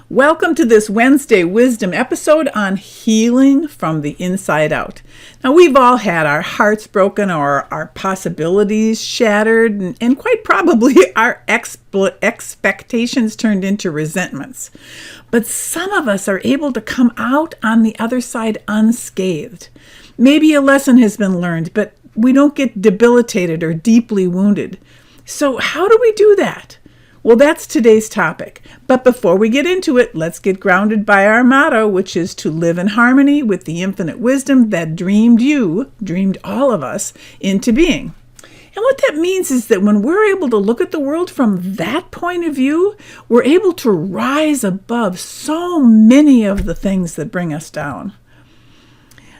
Welcome to this Wednesday Wisdom episode on healing from the inside out. Now, we've all had our hearts broken or our possibilities shattered, and quite probably our expectations turned into resentments. But some of us are able to come out on the other side unscathed. Maybe a lesson has been learned, but we don't get debilitated or deeply wounded. So how do we do that? Well, that's today's topic. But before we get into it, let's get grounded by our motto, which is to live in harmony with the infinite wisdom that dreamed all of us, into being. And what that means is that when we're able to look at the world from that point of view, we're able to rise above so many of the things that bring us down.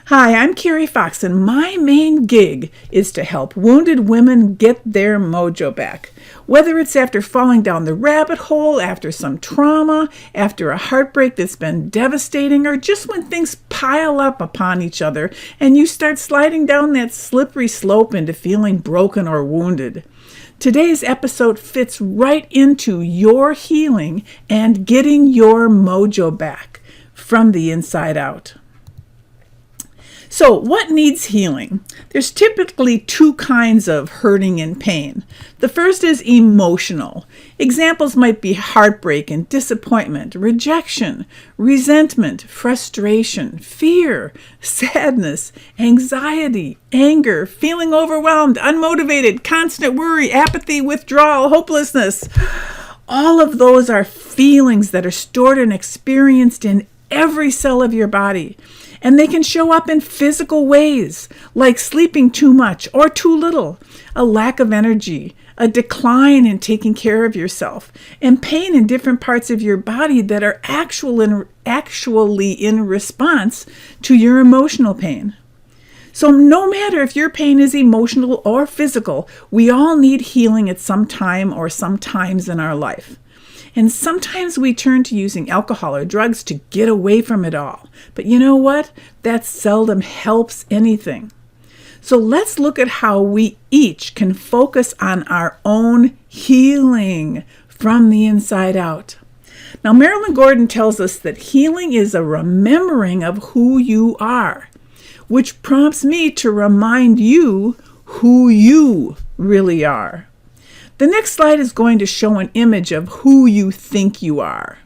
Hi, I'm Carrie Fox, and my main gig is to help wounded women get their mojo back. Whether it's after falling down the rabbit hole, after some trauma, after a heartbreak that's been devastating, or just when things pile up upon each other and you start sliding down that slippery slope into feeling broken or wounded. Today's episode fits right into your healing and getting your mojo back from the inside out. So what needs healing? There's typically two kinds of hurting and pain. The first is emotional. Examples might be heartbreak and disappointment, rejection, resentment, frustration, fear, sadness, anxiety, anger, feeling overwhelmed, unmotivated, constant worry, apathy, withdrawal, hopelessness. All of those are feelings that are stored and experienced in every cell of your body. And they can show up in physical ways, like sleeping too much or too little, a lack of energy, a decline in taking care of yourself, and pain in different parts of your body that are actually in response to your emotional pain. So no matter if your pain is emotional or physical, we all need healing at some time or sometimes in our life. And sometimes we turn to using alcohol or drugs to get away from it all. But you know what? That seldom helps anything. So let's look at how we each can focus on our own healing from the inside out. Now, Marilyn Gordon tells us that healing is a remembering of who you are, which prompts me to remind you who you really are. The next slide is going to show an image of who you think you are.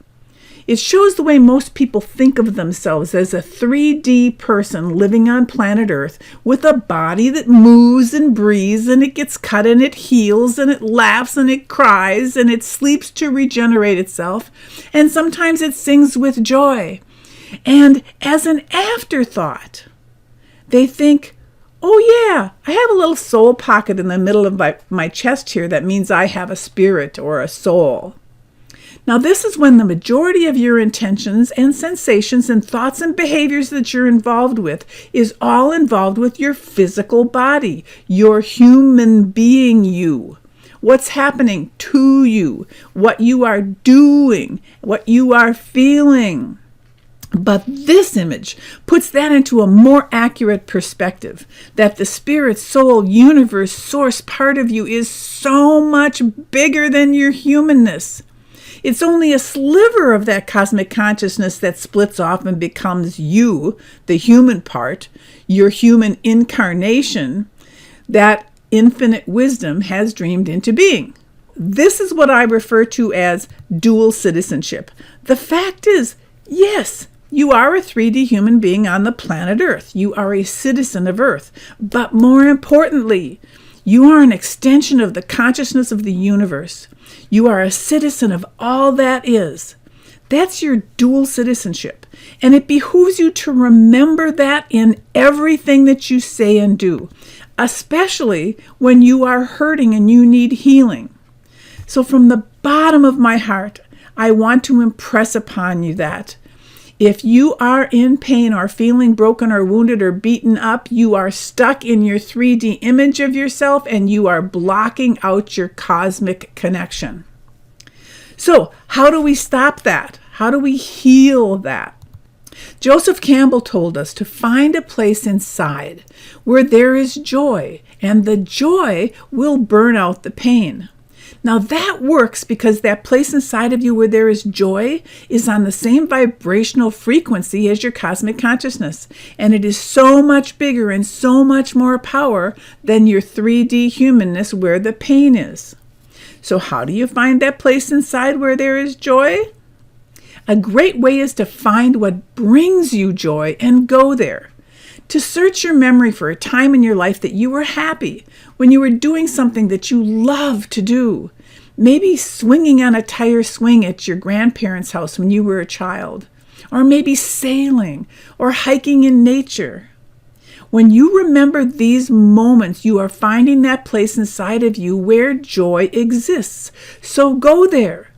It shows the way most people think of themselves as a 3D person living on planet Earth with a body that moves and breathes, and it gets cut and it heals and it laughs and it cries and it sleeps to regenerate itself, and sometimes it sings with joy. And as an afterthought, they think, oh yeah, I have a little soul pocket in the middle of my chest here that means I have a spirit or a soul. Now this is when the majority of your intentions and sensations and thoughts and behaviors that you're involved with is all involved with your physical body, your human being you. What's happening to you, what you are doing, what you are feeling. But this image puts that into a more accurate perspective, that the spirit, soul, universe, source part of you is so much bigger than your humanness. It's only a sliver of that cosmic consciousness that splits off and becomes you, the human part, your human incarnation, that infinite wisdom has dreamed into being. This is what I refer to as dual citizenship. The fact is, yes, you are a 3D human being on the planet Earth. You are a citizen of Earth. But more importantly, you are an extension of the consciousness of the universe. You are a citizen of all that is. That's your dual citizenship. And it behooves you to remember that in everything that you say and do, especially when you are hurting and you need healing. So from the bottom of my heart, I want to impress upon you that if you are in pain or feeling broken or wounded or beaten up, you are stuck in your 3D image of yourself and you are blocking out your cosmic connection. So, how do we stop that? How do we heal that? Joseph Campbell told us to find a place inside where there is joy, and the joy will burn out the pain. Now that works because that place inside of you where there is joy is on the same vibrational frequency as your cosmic consciousness. And it is so much bigger and so much more power than your 3D humanness where the pain is. So how do you find that place inside where there is joy? A great way is to find what brings you joy and go there. To search your memory for a time in your life that you were happy, when you were doing something that you love to do. Maybe swinging on a tire swing at your grandparents' house when you were a child. Or maybe sailing or hiking in nature. When you remember these moments, you are finding that place inside of you where joy exists. So go there.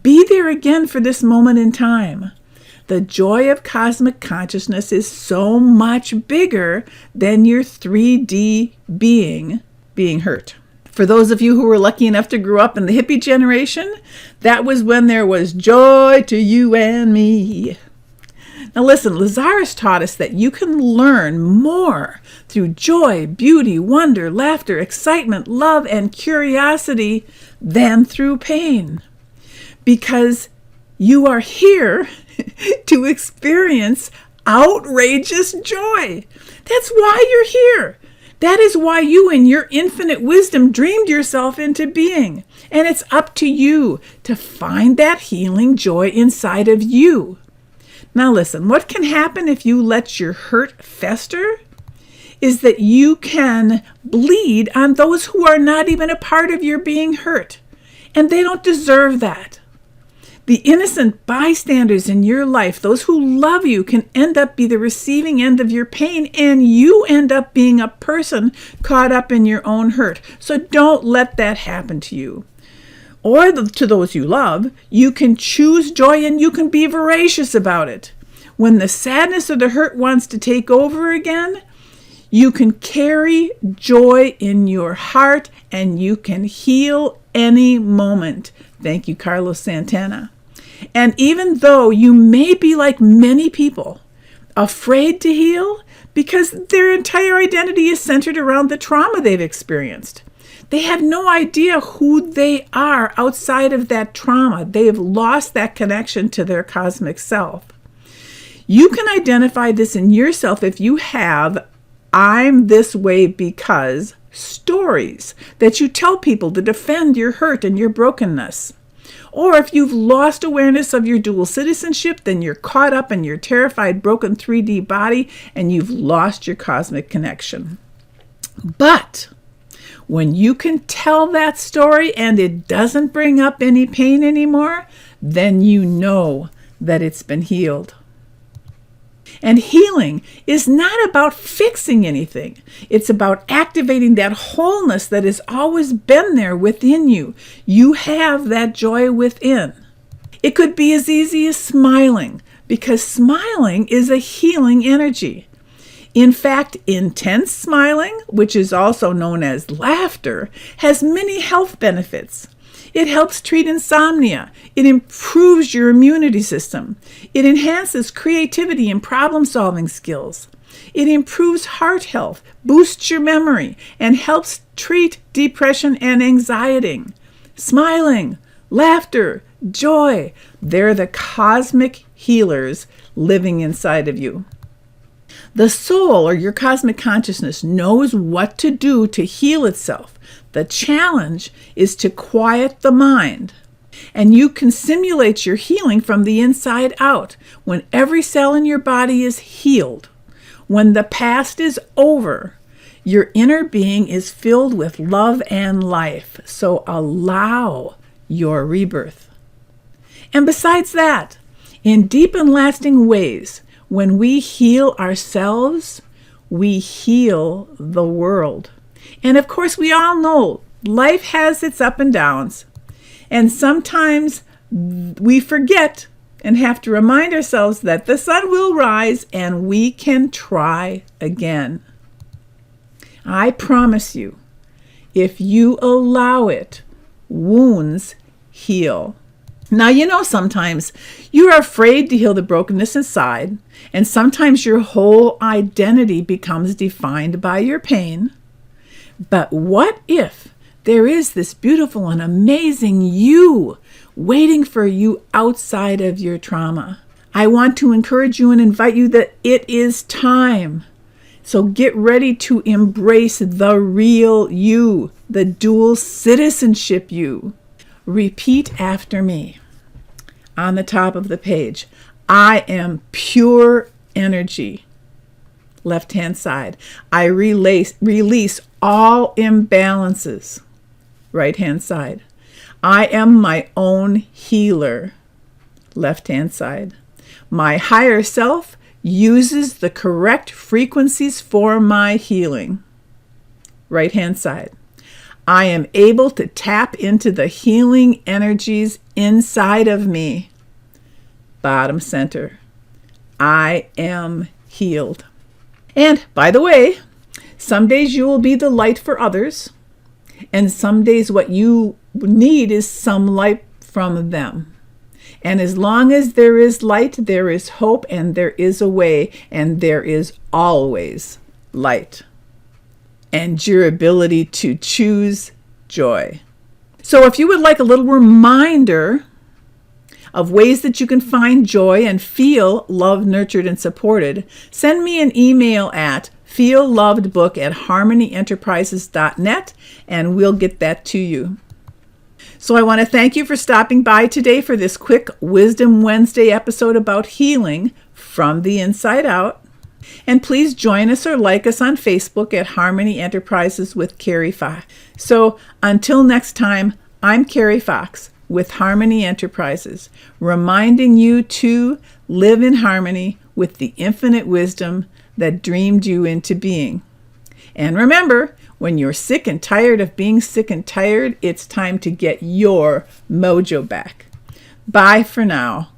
Be there again for this moment in time. The joy of cosmic consciousness is so much bigger than your 3D being hurt. For those of you who were lucky enough to grow up in the hippie generation, that was when there was joy to you and me. Now listen, Lazarus taught us that you can learn more through joy, beauty, wonder, laughter, excitement, love, and curiosity than through pain. Because you are here to experience outrageous joy. That's why you're here. That is why you in your infinite wisdom dreamed yourself into being. And it's up to you to find that healing joy inside of you. Now listen, what can happen if you let your hurt fester is that you can bleed on those who are not even a part of your being hurt. And they don't deserve that. The innocent bystanders in your life, those who love you, can end up be the receiving end of your pain, and you end up being a person caught up in your own hurt. So don't let that happen to you. Or to those you love, you can choose joy and you can be voracious about it. When the sadness or the hurt wants to take over again, you can carry joy in your heart and you can heal any moment. Thank you, Carlos Santana. And even though you may be like many people, afraid to heal because their entire identity is centered around the trauma they've experienced. They have no idea who they are outside of that trauma. They have lost that connection to their cosmic self. You can identify this in yourself if you have "I'm this way because" stories that you tell people to defend your hurt and your brokenness. Or if you've lost awareness of your dual citizenship, then you're caught up in your terrified, broken 3D body and you've lost your cosmic connection. But when you can tell that story and it doesn't bring up any pain anymore, then you know that it's been healed. And healing is not about fixing anything. It's about activating that wholeness that has always been there within you. You have that joy within. It could be as easy as smiling, because smiling is a healing energy. In fact, intense smiling, which is also known as laughter, has many health benefits. It helps treat insomnia. It improves your immunity system. It enhances creativity and problem-solving skills. It improves heart health, boosts your memory, and helps treat depression and anxiety. Smiling, laughter, joy, they're the cosmic healers living inside of you. The soul, or your cosmic consciousness, knows what to do to heal itself. The challenge is to quiet the mind. And you can simulate your healing from the inside out. When every cell in your body is healed, when the past is over, your inner being is filled with love and life. So allow your rebirth. And besides that, in deep and lasting ways, when we heal ourselves, we heal the world. And of course, we all know life has its up and downs. And sometimes we forget and have to remind ourselves that the sun will rise and we can try again. I promise you, if you allow it, wounds heal. Now, you know, sometimes you're afraid to heal the brokenness inside, and sometimes your whole identity becomes defined by your pain. But what if there is this beautiful and amazing you waiting for you outside of your trauma. I want to encourage you and invite you that it is time. So get ready to embrace the real you, the dual citizenship you. Repeat after me on the top of the page. I am pure energy. Left-hand side. I release all imbalances. Right-hand side. I am my own healer. Left-hand side. My higher self uses the correct frequencies for my healing. Right-hand side. I am able to tap into the healing energies inside of me. Bottom center. I am healed. And by the way, some days you will be the light for others, and some days what you need is some light from them. And as long as there is light, there is hope, and there is a way, and there is always light. And your ability to choose joy. So if you would like a little reminder of ways that you can find joy and feel loved, nurtured, and supported, send me an email at feellovedbook@harmonyenterprises.net, and we'll get that to you. So I want to thank you for stopping by today for this quick Wisdom Wednesday episode about healing from the inside out. And please join us or like us on Facebook at Harmony Enterprises with Carrie Fox. So until next time, I'm Carrie Fox with Harmony Enterprises, reminding you to live in harmony with the infinite wisdom that dreamed you into being. And remember, when you're sick and tired of being sick and tired, it's time to get your mojo back. Bye for now.